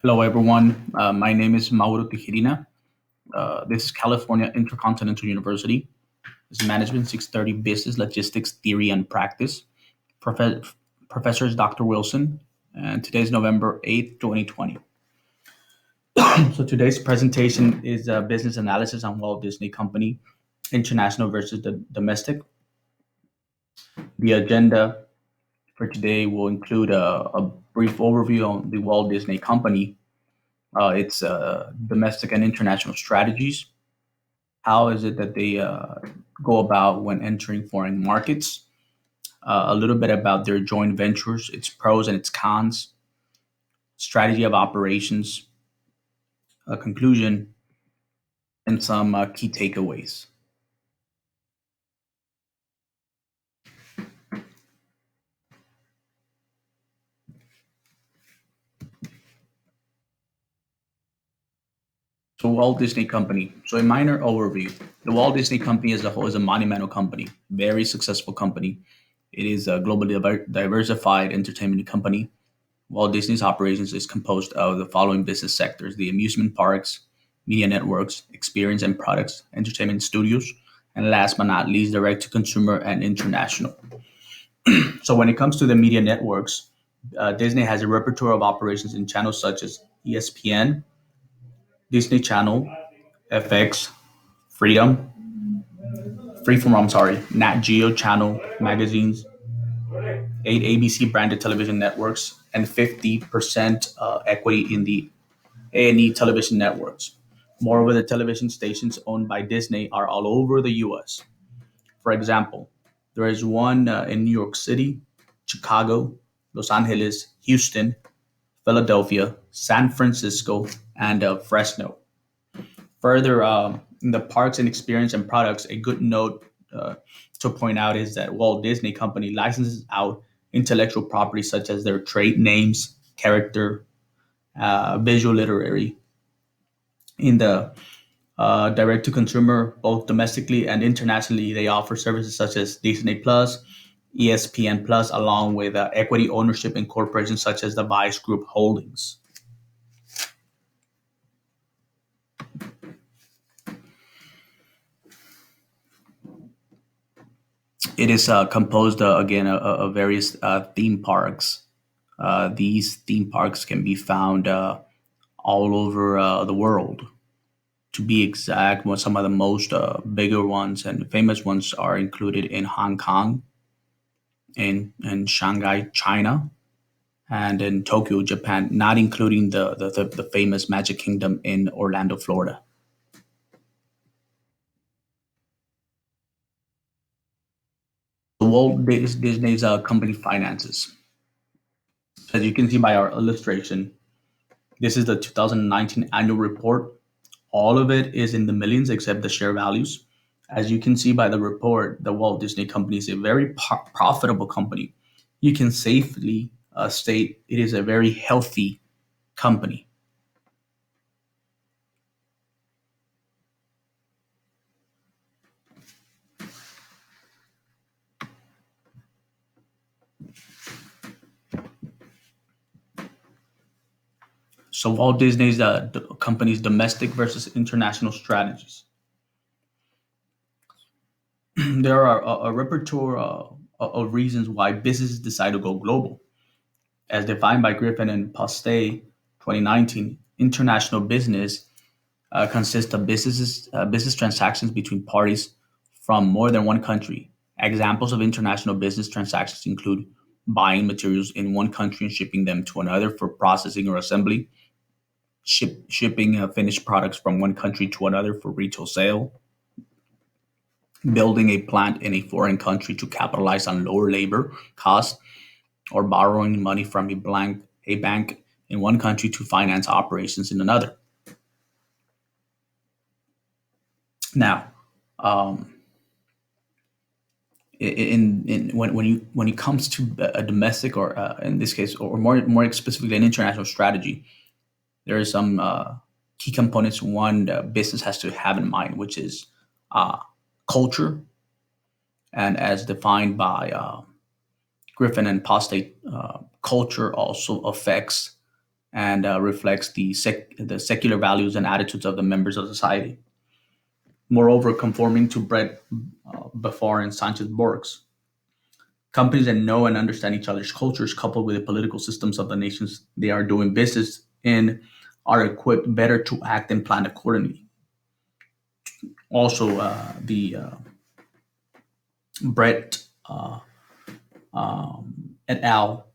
Hello, everyone. My name is Mauro Tijirina. This is California Intercontinental University. This is Management 630 Business Logistics Theory and Practice. Profe- Professor is Dr. Wilson, and today is November 8th, 2020. So today's presentation is a business analysis on Walt Disney Company, international versus the domestic. The agenda for today will include a brief overview on the Walt Disney Company, its domestic and international strategies. How is it that they go about when entering foreign markets? A little bit about their joint ventures, its pros and its cons, strategy of operations, a conclusion, and some key takeaways. So, Walt Disney Company. So, a minor overview. The Walt Disney Company as a whole is a monumental company, very successful company. It is a globally diversified entertainment company. Walt Disney's operations is composed of the following business sectors: the amusement parks, media networks, experience and products, entertainment studios, and last but not least, direct to consumer and international. So, when it comes to the media networks, Disney has a repertoire of operations in channels such as ESPN, Disney Channel, FX, Freedom, Freeform, I'm sorry, Nat Geo Channel magazines, 8 ABC branded television networks, and 50% equity in the A&E television networks. Moreover, the television stations owned by Disney are all over the US. For example, there is one in New York City, Chicago, Los Angeles, Houston, Philadelphia, San Francisco, and Fresno. Further, in the parks and experience and products, a good note to point out is that Walt Disney Company licenses out intellectual property such as their trade names, character, visual literary. In the direct to consumer, both domestically and internationally, they offer services such as Disney Plus, ESPN Plus, along with equity ownership in corporations such as the Vice Group Holdings. It is composed again of various theme parks. These theme parks can be found all over the world. To be exact, some of the most bigger ones and famous ones are included in Hong Kong, in Shanghai, China, and in Tokyo, Japan, not including the famous Magic Kingdom in Orlando, Florida. Disney's company finances. As you can see by our illustration, this is the 2019 annual report. All of it is in the millions except the share values. As you can see by the report, the Walt Disney Company is a very profitable company. You can safely state it is a very healthy company. So Walt Disney's company's domestic versus international strategies. There are a repertoire of reasons why businesses decide to go global. As defined by Griffin and Poste 2019, international business consists of business transactions between parties from more than one country. Examples of international business transactions include buying materials in one country and shipping them to another for processing or assembly, shipping finished products from one country to another for retail sale, building a plant in a foreign country to capitalize on lower labor costs, or borrowing money from a bank in one country to finance operations in another. Now, um, in when it comes to a domestic or in this case or more specifically an international strategy, there are some key components one business has to have in mind, which is uh, culture, and as defined by Griffin and Postate, culture also affects and reflects the secular values and attitudes of the members of society. Moreover, conforming to Brett Before and Sanchez Borges, companies that know and understand each other's cultures, coupled with the political systems of the nations they are doing business in, are equipped better to act and plan accordingly. Also, the Brett et al.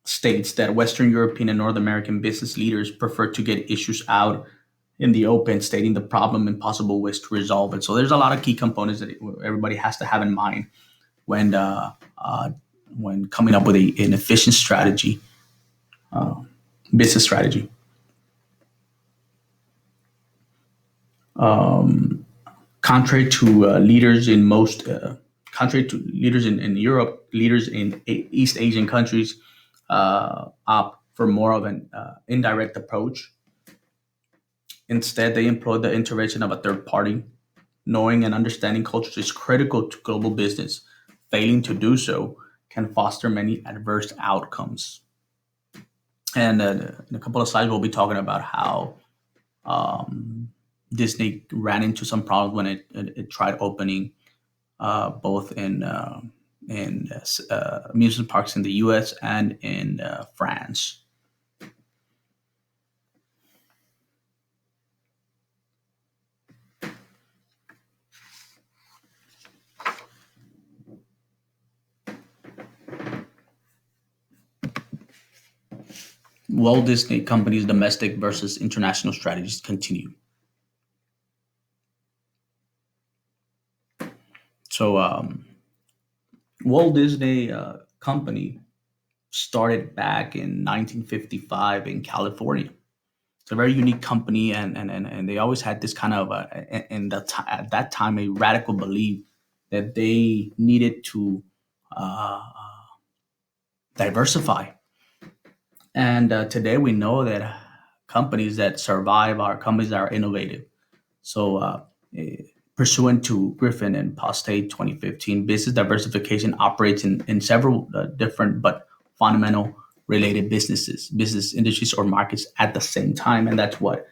States that Western European and North American business leaders prefer to get issues out in the open, stating the problem and possible ways to resolve it. So there's a lot of key components that everybody has to have in mind when when coming up with an efficient strategy, uh, business strategy. Um, contrary to leaders in most, contrary to leaders in Europe, leaders in East Asian countries opt for more of an indirect approach. Instead, they employ the intervention of a third party. Knowing and understanding cultures is critical to global business. Failing to do so can foster many adverse outcomes. And in a couple of slides, we'll be talking about how um, Disney ran into some problems when it tried opening both in amusement parks in the U.S. and in France. Walt Disney Company's domestic versus international strategies continue. So, Walt Disney Company started back in 1955 in California. It's a very unique company, and they always had this kind of, at that time, a radical belief that they needed to uh, diversify. And today we know that companies that survive are companies that are innovative. So, eh, pursuant to Griffin and Postate 2015, business diversification operates in several different but fundamental related business industries, or markets at the same time. And that's what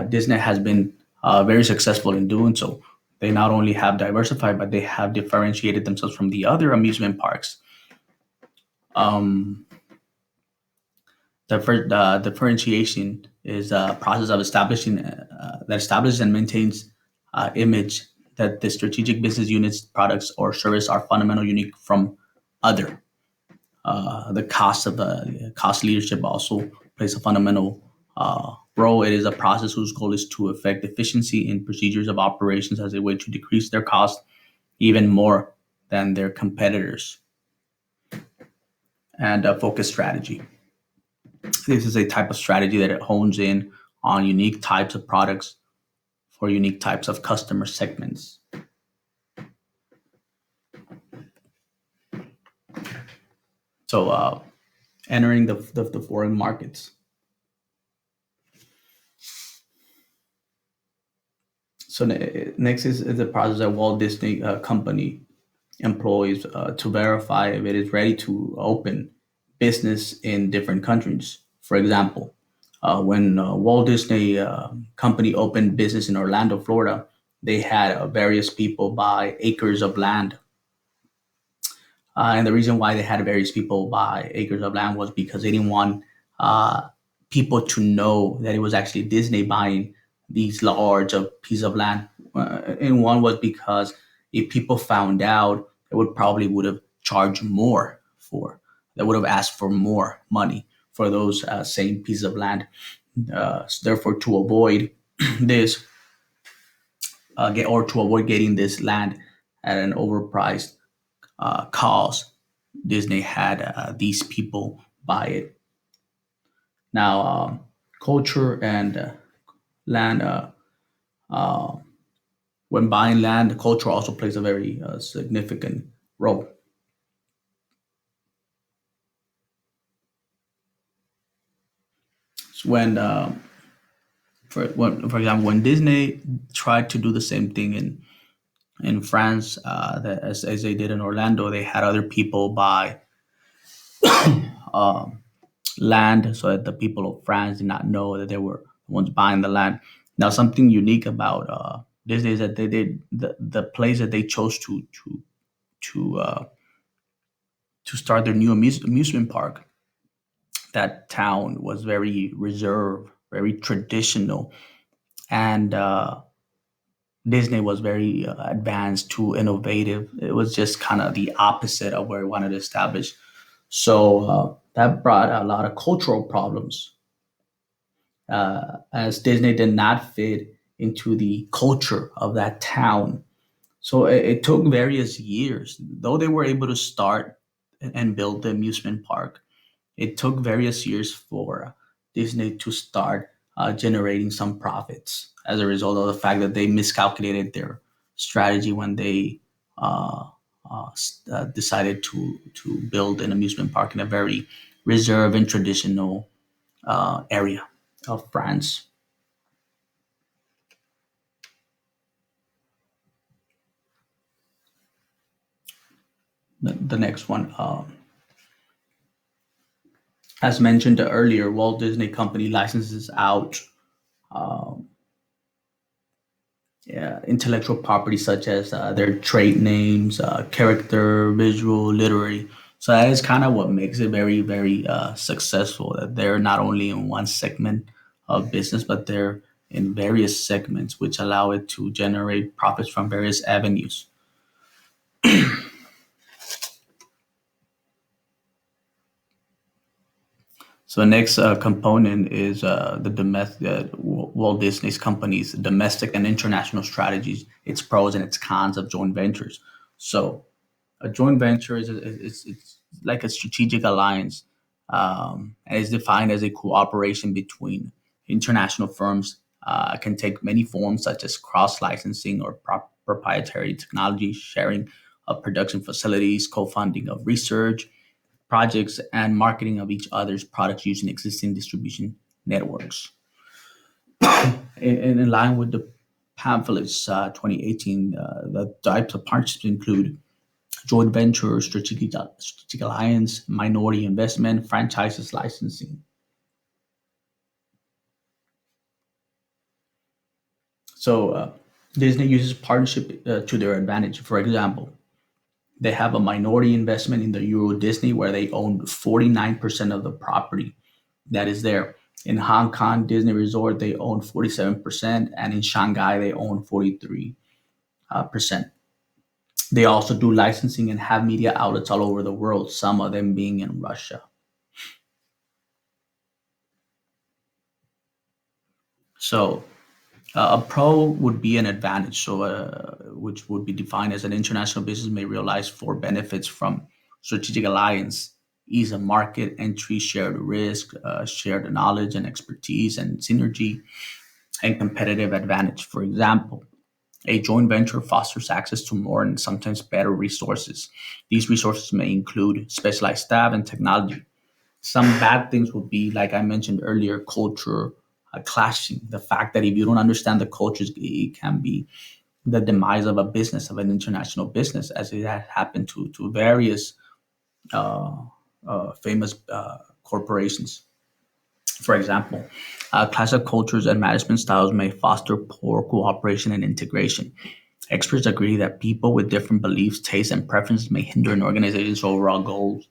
Disney has been very successful in doing. So, they not only have diversified, but they have differentiated themselves from the other amusement parks. Um, the first differentiation is a process of establishing that establishes and maintains image that the strategic business units, products, or service are fundamental unique from other. The cost of the cost leadership also plays a fundamental role. It is a process whose goal is to affect efficiency in procedures of operations as a way to decrease their cost even more than their competitors. And focus strategy. This is a type of strategy that it hones in on unique types of products for unique types of customer segments. So, entering the foreign markets. So, next is the process that Walt Disney Company employs to verify if it is ready to open business in different countries. For example, when Walt Disney Company opened business in Orlando, Florida, they had various people buy acres of land. And the reason why they had various people buy acres of land was because they didn't want uh, people to know that it was actually Disney buying these large piece of land. And one was because if people found out, they would have charged more for. They would have asked for more money for those same piece of land. Therefore, to avoid this, to avoid getting this land at an overpriced cost, Disney had these people buy it. Now, culture and land, uh, when buying land, culture also plays a very significant role. So for example, when Disney tried to do the same thing in France, as they did in Orlando, they had other people buy land so that the people of France did not know that they were the ones buying the land. Now, something unique about Disney is that they did the place that they chose to uh, to start their new amusement park. That town was very reserved, very traditional, and Disney was very advanced to innovative. It was just kind of the opposite of where we wanted to establish. So that brought a lot of cultural problems, as Disney did not fit into the culture of that town. So it took various years, though they were able to start and build the amusement park. It took various years for Disney to start generating some profits as a result of the fact that they miscalculated their strategy when they decided to build an amusement park in a very reserved and traditional area of France. The next one, as mentioned earlier, Walt Disney Company licenses out um, yeah, intellectual property such as their trade names, character, visual, literary. So that is kind of what makes it very, very successful. That they're not only in one segment of business, but they're in various segments, which allow it to generate profits from various avenues. So the next component is the domestic Walt Disney's company's domestic and international strategies, its pros and its cons of joint ventures. So a joint venture is it's like a strategic alliance, and is defined as a cooperation between international firms. Can take many forms such as cross licensing or proprietary technology sharing of production facilities, co-funding of research projects, and marketing of each other's products using existing distribution networks. In line with the pamphlets 2018, the types of partnerships include joint venture, strategic alliance, minority investment, franchises licensing. So Disney uses partnership to their advantage. For example, they have a minority investment in the Euro Disney where they own 49% of the property that is there. In Hong Kong Disney Resort, they own 47%, and in Shanghai, they own 43%. They also do licensing and have media outlets all over the world, some of them being in Russia. So a pro would be an advantage, so which would be defined as an international business may realize four benefits from strategic alliance: ease of market entry, shared risk, shared knowledge and expertise, and synergy and competitive advantage. For example, a joint venture fosters access to more and sometimes better resources. These resources may include specialized staff and technology. Some bad things would be, like I mentioned earlier, culture clashing. The fact that if you don't understand the cultures, it can be the demise of a business, of an international business, as it has happened to various uh, famous corporations. For example, clash of cultures and management styles may foster poor cooperation and integration. Experts agree that people with different beliefs, tastes, and preferences may hinder an organization's overall goals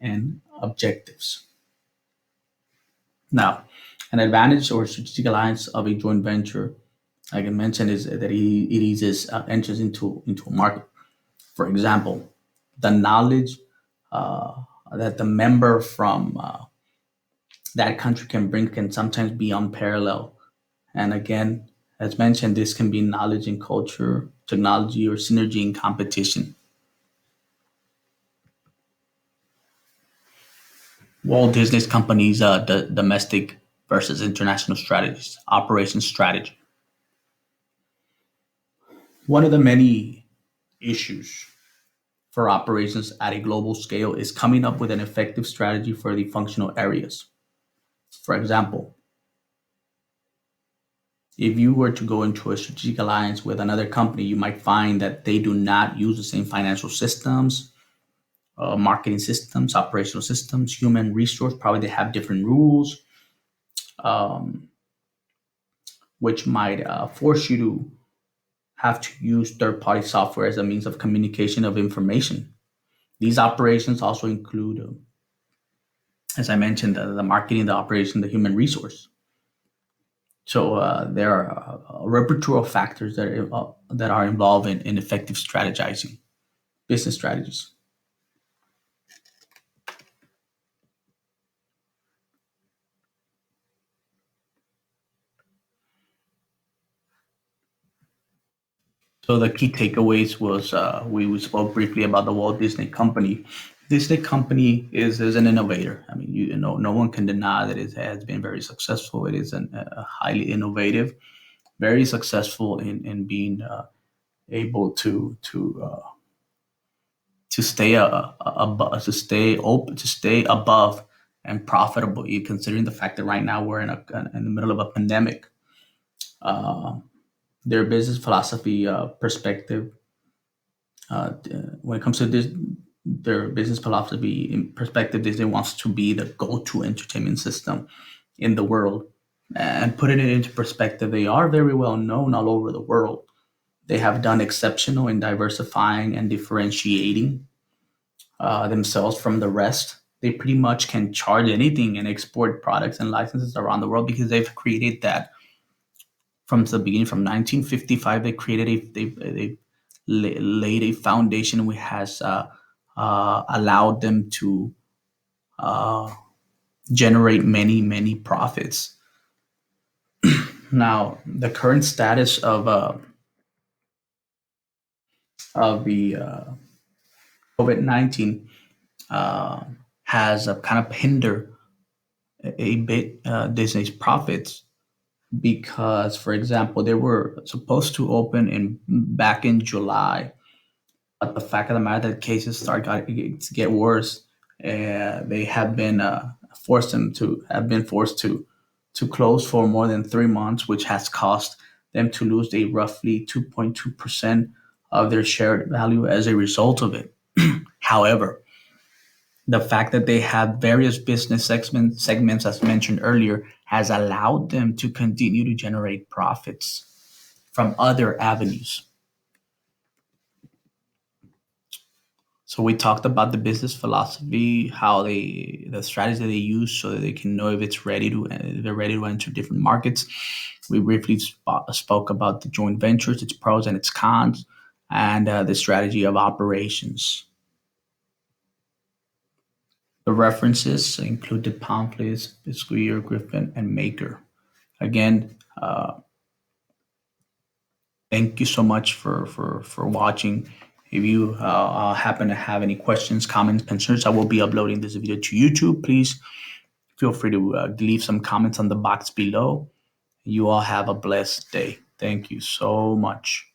and objectives. Now, an advantage or strategic alliance of a joint venture, like I mentioned, is that it eases enters into a market. For example, the knowledge uh, that the member from that country can bring can sometimes be unparalleled. And again, as mentioned, this can be knowledge in culture, technology, or synergy in competition. Walt Disney's company's domestic versus international strategies, operations strategy. One of the many issues for operations at a global scale is coming up with an effective strategy for the functional areas. For example, if you were to go into a strategic alliance with another company, you might find that they do not use the same financial systems, marketing systems, operational systems, human resource. Probably they have different rules, um, which might force you to have to use third-party software as a means of communication of information. These operations also include, as I mentioned, the marketing, the operation, the human resource. So there are a repertoire of factors that are involved in effective strategizing, business strategies. So the key takeaways was we spoke briefly about the Walt Disney Company. Disney Company is an innovator. I mean, you know, no one can deny that it has been very successful. It is a highly innovative, very successful in being able to stay to stay open, to stay above and profitable. You considering the fact that right now we're in the middle of a pandemic. Uh, their business philosophy perspective, when it comes to this, their business philosophy in perspective, Disney wants to be the go-to entertainment system in the world. And putting it into perspective, they are very well known all over the world. They have done exceptional in diversifying and differentiating themselves from the rest. They pretty much can charge anything and export products and licenses around the world because they've created that from the beginning. From 1955, they created they laid a foundation which has allowed them to uh, generate many profits. Now, the current status of the COVID-19 uh, has kind of hindered a bit Disney's profits because, for example, they were supposed to open in back in July, but the fact of the matter that cases to get worse, they have been forced to close for more than 3 months, which has cost them to lose a roughly 2.2% of their share value as a result of it. However, the fact that they have various business segments, as mentioned earlier, has allowed them to continue to generate profits from other avenues. So we talked about the business philosophy, how the strategy that they use so that they can know if it's ready to they're ready to enter different markets. We briefly spoke about the joint ventures, its pros and its cons, and the strategy of operations. The references included pamphlets, Biscuit, Griffin, and Maker. Again, thank you so much for watching. If you happen to have any questions, comments, concerns, I will be uploading this video to YouTube. Please feel free to leave some comments on the box below. You all have a blessed day. Thank you so much.